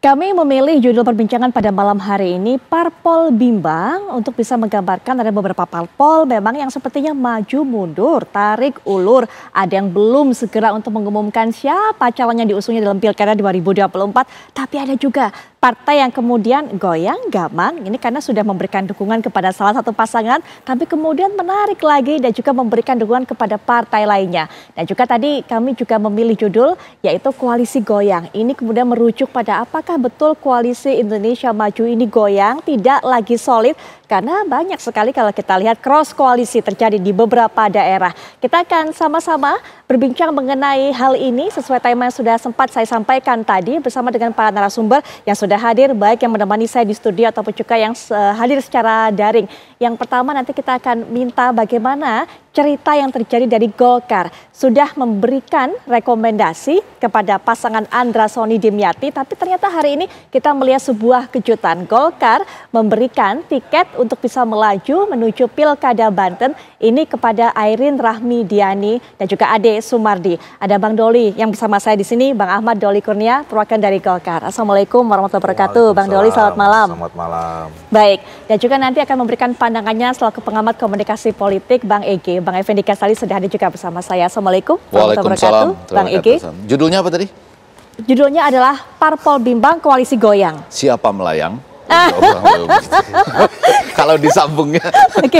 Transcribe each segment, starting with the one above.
Kami memilih judul perbincangan pada malam hari ini Parpol Bimbang untuk bisa menggambarkan ada beberapa parpol memang yang sepertinya maju mundur, tarik ulur. Ada yang belum segera untuk mengumumkan siapa calon yang diusungnya dalam Pilkada 2024. Tapi ada juga partai yang kemudian goyang gamang ini karena sudah memberikan dukungan kepada salah satu pasangan. Tapi kemudian menarik lagi dan juga memberikan dukungan kepada partai lainnya. Dan juga tadi kami juga memilih judul yaitu Koalisi Goyang. Ini kemudian merujuk pada apakah betul koalisi Indonesia Maju ini goyang, tidak lagi solid, karena banyak sekali kalau kita lihat cross koalisi terjadi di beberapa daerah. Kita akan sama-sama berbincang mengenai hal ini sesuai tema yang sudah sempat saya sampaikan tadi bersama dengan para narasumber yang sudah hadir, baik yang menemani saya di studio ataupun juga yang hadir secara daring. Yang pertama nanti kita akan minta bagaimana cerita yang terjadi dari Golkar sudah memberikan rekomendasi kepada pasangan Andra Sony Dimyati, tapi ternyata hari ini kita melihat sebuah kejutan. Golkar memberikan tiket untuk bisa melaju menuju Pilkada Banten ini kepada Airin Rahmidiani dan juga Ade Sumardi. Ada Bang Doli yang bersama saya di sini, Bang Ahmad Doli Kurnia, perwakilan dari Golkar. Assalamualaikum warahmatullahi wabarakatuh. Bang Doli, selamat malam. Selamat malam. Baik, dan juga nanti akan memberikan pandangannya selaku pengamat komunikasi politik Bang Ege. Bang Effendi Kasali sudah hadir juga bersama saya. Assalamualaikum warahmatullahi wabarakatuh. Bang Ege. Judulnya apa tadi? Judulnya adalah Parpol Bimbang Koalisi Goyang. Siapa melayang? Kalau disambungnya. Oke.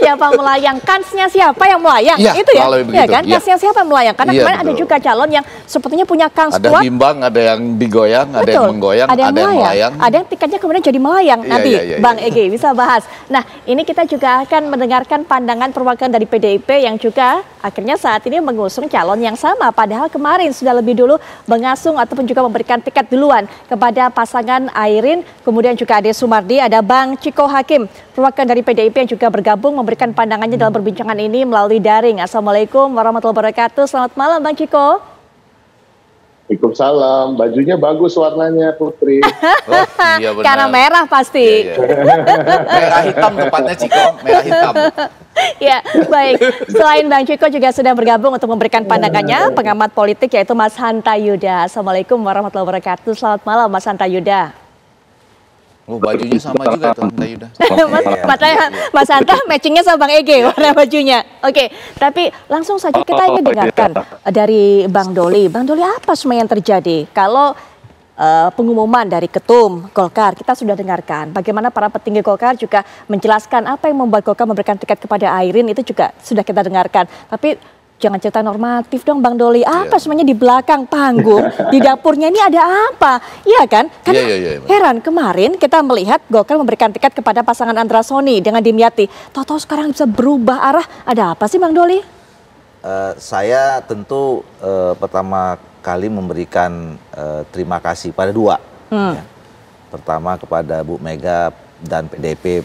Siapa melayang? Kansnya siapa yang melayang? Ya, itu ya. Ya kan? Ya. Kansnya siapa yang melayang? Karena kemarin ada juga calon yang sepertinya punya kans kuat. Ada bimbang, ada yang digoyang, ada yang menggoyang, ada yang melayang. Ada yang tiketnya kemudian jadi melayang. Nanti Bang Ege bisa bahas. Nah, ini kita juga akan mendengarkan pandangan perwakilan dari PDIP yang juga akhirnya saat ini mengusung calon yang sama. Padahal kemarin sudah lebih dulu mengasung ataupun juga memberikan tiket duluan kepada pasangan Airin, kemudian juga Ade Sumardi. Ada Bang Ciko Hakim, perwakilan dari PDIP yang juga bergabung memberikan pandangannya dalam perbincangan ini melalui daring. Assalamualaikum warahmatullahi wabarakatuh. Selamat malam Bang Ciko. Waalaikumsalam, bajunya bagus warnanya Putri. Oh, iya benar. Karena merah pasti. Iya. Merah hitam tepatnya Ciko, merah hitam. Ya, baik. Selain Bang Ciko juga sudah bergabung untuk memberikan pandangannya, pengamat politik yaitu Mas Hanta Yuda. Assalamualaikum warahmatullahi wabarakatuh. Selamat malam Mas Hanta Yuda. Oh, bajunya sama juga tuh Hanta Yuda. Mas Hanta matchingnya sama Bang Ege warna bajunya. Oke, tapi langsung saja kita ingin dengarkan dari Bang Doli. Bang Doli, apa sebenarnya yang terjadi kalau pengumuman dari Ketum Golkar kita sudah dengarkan. Bagaimana para petinggi Golkar juga menjelaskan apa yang membuat Golkar memberikan tiket kepada Airin itu juga sudah kita dengarkan. Tapi jangan cerita normatif dong Bang Doli. Apa sebenarnya di belakang panggung, di dapurnya ini ada apa? Iya kan? Karena heran kemarin kita melihat Golkar memberikan tiket kepada pasangan Andra Sony dengan Dimyati. Tahu-tahu sekarang bisa berubah arah. Ada apa sih Bang Doli? Saya tentu pertama kali memberikan terima kasih pada dua. Ya. Pertama kepada Bu Mega dan PDIP,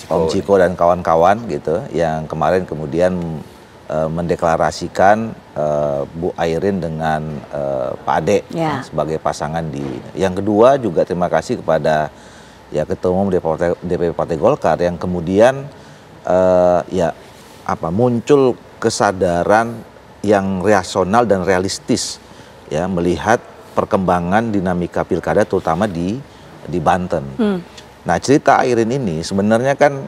Om Ciko dan kawan-kawan gitu, yang kemarin kemudian mendeklarasikan Bu Airin dengan Pak Ade sebagai pasangan di. Yang kedua juga terima kasih kepada Ketua Umum DPP Partai Golkar yang kemudian muncul kesadaran yang rasional dan realistis ya melihat perkembangan dinamika pilkada terutama di Banten. Nah, cerita Airin ini sebenarnya kan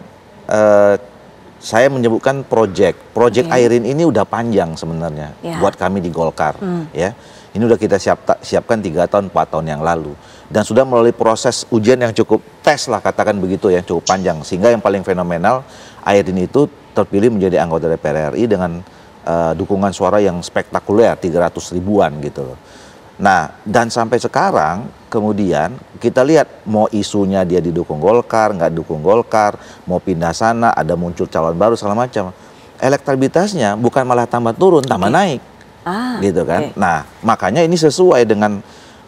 saya menyebutkan proyek Airin ini udah panjang sebenarnya buat kami di Golkar ya. Ini udah kita siapkan 3 tahun 4 tahun yang lalu dan sudah melalui proses ujian yang cukup tes lah katakan begitu yang cukup panjang, sehingga yang paling fenomenal Airin itu terpilih menjadi anggota DPR RI dengan dukungan suara yang spektakuler 300 ribuan gitu loh. Nah, dan sampai sekarang kemudian kita lihat mau isunya dia didukung Golkar, nggak dukung Golkar, mau pindah sana, ada muncul calon baru segala macam. Elektabilitasnya bukan malah tambah turun, tambah naik. Gitu kan. Nah, makanya ini sesuai dengan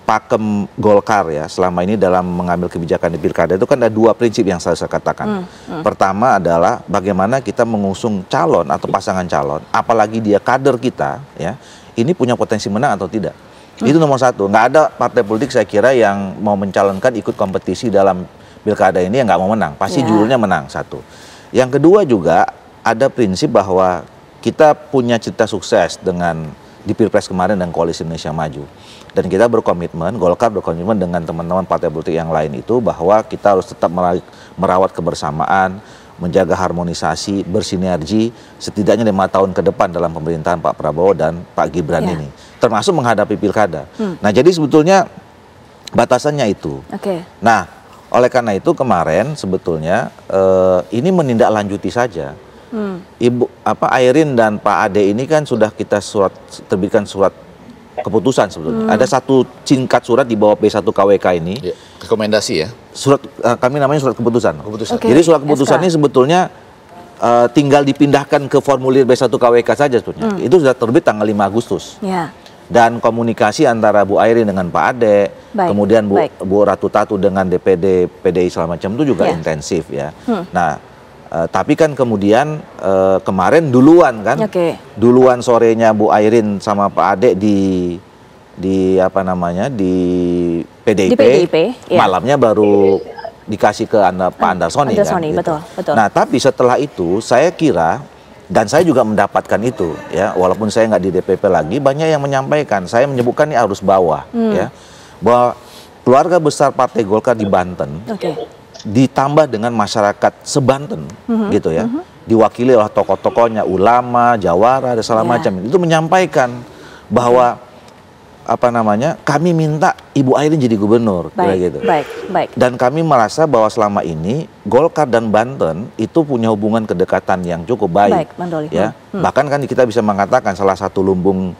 pakem Golkar ya selama ini dalam mengambil kebijakan di pilkada itu kan ada 2 prinsip yang saya katakan. Pertama adalah bagaimana kita mengusung calon atau pasangan calon, apalagi dia kader kita ya, ini punya potensi menang atau tidak. Itu nomor 1. Nggak ada partai politik saya kira yang mau mencalonkan ikut kompetisi dalam pilkada ini yang nggak mau menang. Pasti judulnya menang, 1. Yang kedua juga ada prinsip bahwa kita punya cerita sukses dengan di Pilpres kemarin dan Koalisi Indonesia Maju. Dan kita berkomitmen, Golkar berkomitmen dengan teman-teman partai politik yang lain itu bahwa kita harus tetap merawat kebersamaan, menjaga harmonisasi, bersinergi setidaknya 5 tahun ke depan dalam pemerintahan Pak Prabowo dan Pak Gibran ini. Termasuk menghadapi pilkada. Nah jadi sebetulnya batasannya itu. Nah oleh karena itu kemarin sebetulnya ini menindaklanjuti saja. Ibu Airin dan Pak Ade ini kan sudah kita terbitkan surat keputusan sebetulnya. Ada satu singkat surat di bawah P1 KWK ini. Ya, rekomendasi ya. Surat kami namanya surat keputusan. Jadi surat keputusan ini sebetulnya tinggal dipindahkan ke formulir B1 KWK saja sebetulnya. Itu sudah terbit tanggal 5 Agustus. Dan komunikasi antara Bu Airin dengan Pak Ade, kemudian Bu Ratu Tatu dengan DPD PDI segala macam itu juga intensif ya. Nah, tapi kan kemudian kemarin duluan kan, duluan sorenya Bu Airin sama Pak Ade di apa namanya di PDIP, malamnya baru dikasih ke Pak Andarsoni kan. Gitu. Betul. Nah tapi setelah itu saya kira dan saya juga mendapatkan itu ya, walaupun saya nggak di DPP lagi, banyak yang menyampaikan, saya menyebutkan ini arus bawah ya, bahwa keluarga besar Partai Golkar di Banten. Ditambah dengan masyarakat se-Banten gitu ya, diwakili oleh tokoh-tokohnya, ulama, jawara, dan segala macam, itu menyampaikan bahwa apa namanya, kami minta Ibu Airin jadi gubernur, gitu. Dan kami merasa bahwa selama ini Golkar dan Banten itu punya hubungan kedekatan yang cukup baik, ya. Bahkan kan kita bisa mengatakan salah satu lumbung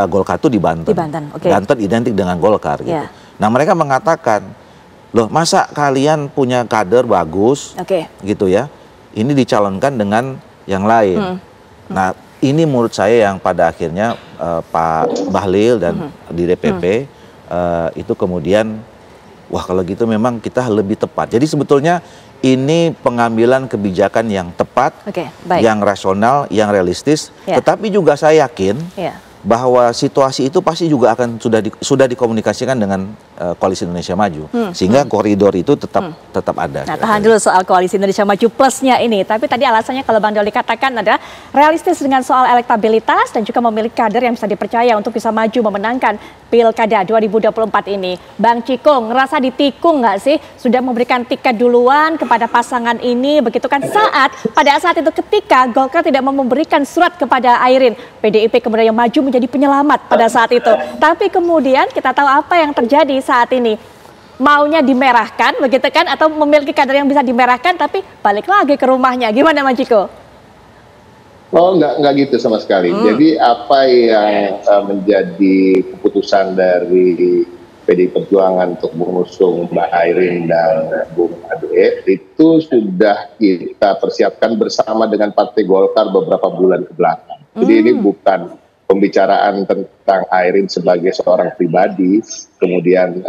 Golkar itu di Banten. Banten identik dengan Golkar gitu. Nah mereka mengatakan, loh masa kalian punya kader bagus gitu ya, ini dicalonkan dengan yang lain. Nah ini menurut saya yang pada akhirnya Pak Bahlil dan di DPP itu kemudian wah kalau gitu memang kita lebih tepat. Jadi sebetulnya ini pengambilan kebijakan yang tepat, yang rasional, yang realistis, tetapi juga saya yakin bahwa situasi itu pasti juga akan sudah dikomunikasikan dengan Koalisi Indonesia Maju, sehingga koridor itu tetap ada. Nah, tahan dulu soal Koalisi Indonesia Maju plusnya ini. Tapi tadi alasannya kalau Bang Doli katakan adalah realistis dengan soal elektabilitas dan juga memiliki kader yang bisa dipercaya untuk bisa maju memenangkan Pilkada 2024 ini. Bang Ciko, ngerasa ditikung nggak sih? Sudah memberikan tiket duluan kepada pasangan ini, begitu kan pada saat itu ketika Golkar tidak mau memberikan surat kepada Airin, PDIP kemudian yang maju menjadi penyelamat pada saat itu. Tapi kemudian kita tahu apa yang terjadi saat ini. Maunya dimerahkan begitu kan, atau memiliki kader yang bisa dimerahkan tapi balik lagi ke rumahnya. Gimana Mas Ciko? Oh enggak gitu sama sekali. Jadi apa yang menjadi keputusan dari PDI Perjuangan untuk mengusung Mbak Airin dan Bung Ade itu sudah kita persiapkan bersama dengan Partai Golkar beberapa bulan ke belakang. Jadi ini bukan pembicaraan tentang Airin sebagai seorang pribadi, kemudian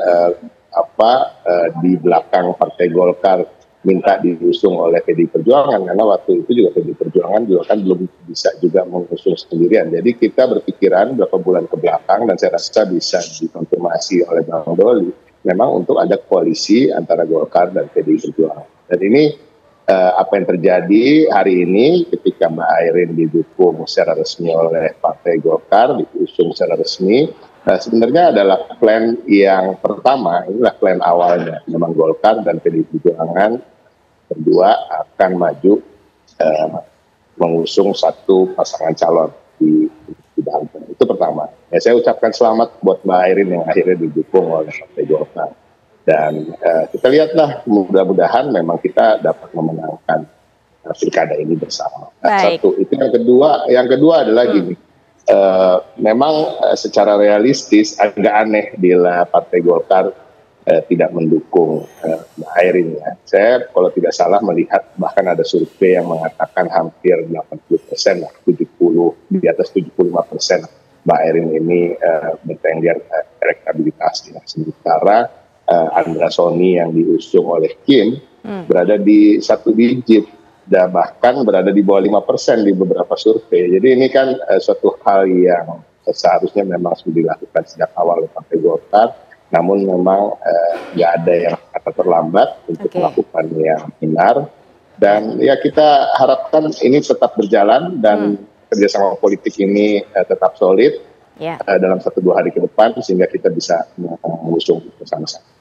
di belakang Partai Golkar minta diusung oleh PDI Perjuangan, karena waktu itu juga PDI Perjuangan juga kan belum bisa juga mengusung sendirian. Jadi kita berpikiran beberapa bulan ke belakang, dan saya rasa bisa dikonfirmasi oleh Bang Doli, memang untuk ada koalisi antara Golkar dan PDI Perjuangan. Dan ini apa yang terjadi hari ini ketika Mbak Airin didukung secara resmi oleh Partai Golkar, diusung secara resmi, sebenarnya adalah plan yang pertama, inilah plan awalnya. Memang Golkar dan PDI Perjuangan berdua akan maju mengusung satu pasangan calon di Banten. Itu pertama. Ya, saya ucapkan selamat buat Mbak Airin yang akhirnya didukung oleh Partai Golkar. Dan kita lihatlah, mudah-mudahan memang kita dapat memenangkan pilkada ini bersama. Satu, itu yang kedua adalah gini, memang secara realistis agak aneh bila Partai Golkar tidak mendukung Mbak Airin ya. Saya kalau tidak salah melihat bahkan ada survei yang mengatakan hampir 80%, 70, di atas 75% Mbak Airin ini bertengger elektabilitasnya. Sementara Andra Soni yang diusung oleh Kim berada di 1 digit dan bahkan berada di bawah 5% di beberapa survei. Jadi ini kan suatu hal yang seharusnya memang sudah dilakukan sejak awal oleh Partai Golkar, namun memang nggak ada yang kata terlambat untuk melakukan yang benar. Dan ya kita harapkan ini tetap berjalan dan kerjasama politik ini tetap solid. Ya. dalam 1-2 hari ke depan sehingga kita bisa mengusung bersama-sama.